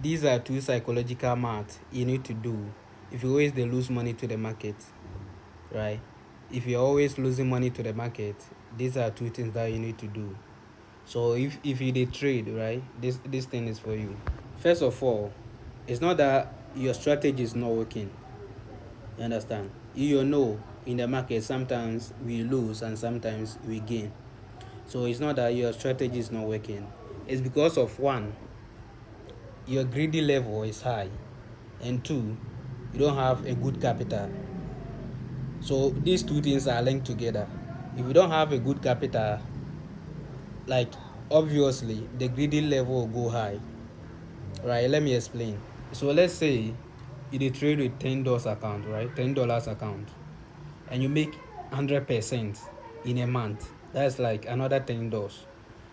These are two psychological maths you need to do if you always they lose money to the market, right? If you're always losing money to the market, these are two things that you need to do. So if you dey trade, right, this thing is for you. First of all, it's not that your strategy is not working. You understand? You know in the market sometimes we lose and sometimes we gain. So it's not that your strategy is not working. It's because of one, your greedy level is high, and two, you don't have a good capital. So these two things are linked together. If you don't have a good capital, like obviously the greedy level will go high. Right, let me explain. So let's say you dey trade with $10 account, right? $10 account, and you make 100% in a month. That's like another $10.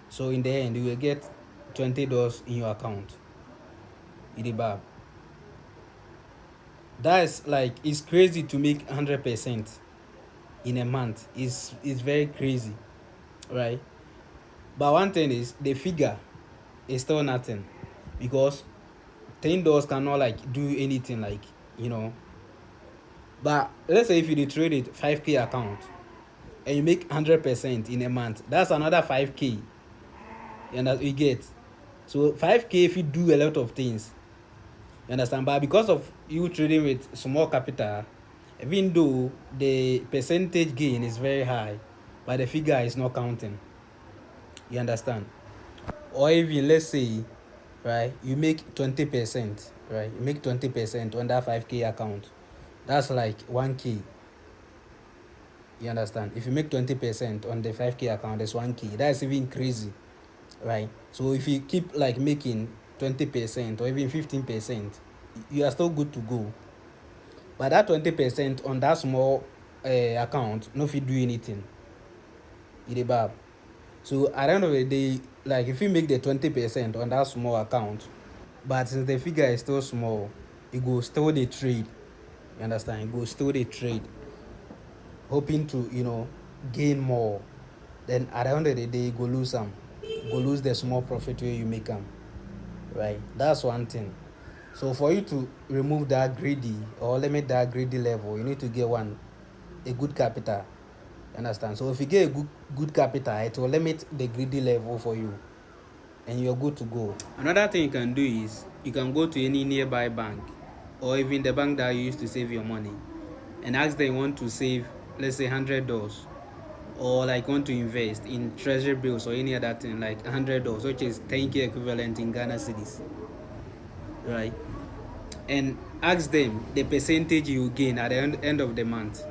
So in the end, you will get $20 in your account. In the bar. That's like it's crazy to make 100% in a month. It's very crazy, right? But one thing is the figure is still nothing because $10 cannot like do anything like you know. But let's say if you trade it 5k account and you make 100% in a month, that's another 5k. You understand? You get so 5k if you do a lot of things. You understand? But because of you trading with small capital, even though the percentage gain is very high, but the figure is not counting. You understand? Or even let's say, right, you make 20%, right? You make 20% on that 5k account. That's like 1k. You understand? If you make 20% on the 5k account, that's 1k. That's even crazy, right? So if you keep like making 20% or even 15%, you are still good to go. But that 20% on that small account, no fit do anything. You dey bab. So at the end of the day, like if you make the 20% on that small account, but since the figure is still small, you go still dey trade. You understand? You go still dey trade, hoping to gain more. Then at the end of the day, you go lose some. You go lose the small profit where you make them. Right? That's one thing. So for you to remove that greedy or limit that greedy level, you need to get a good capital. Understand? So if you get a good capital, it will limit the greedy level for you, and you're good to go. Another thing you can do is you can go to any nearby bank or even the bank that you used to save your money and ask them want to save, let's say $100, or like want to invest in treasury bills or any other thing like $100, which is 10k equivalent in Ghana cedis, right? And ask them the percentage you gain at the end of the month,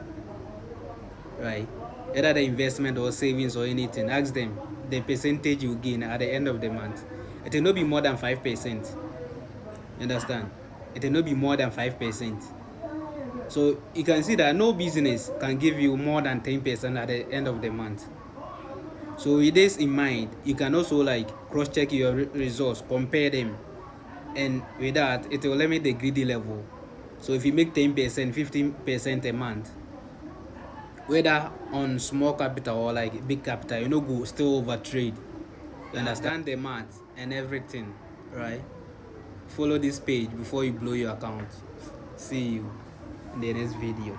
right? Either the investment or savings or anything, ask them the percentage you gain at the end of the month. It will not be more than 5%. You understand? It will not be more than 5%. So you can see that no business can give you more than 10% at the end of the month. So with this in mind, you can also like cross-check your results, compare them, and with that, it will limit the greedy level. So if you make 10%, 15% a month, whether on small capital or like big capital, you know, go still over trade. You understand the math and everything, right? Follow this page before you blow your account. See you in the next video.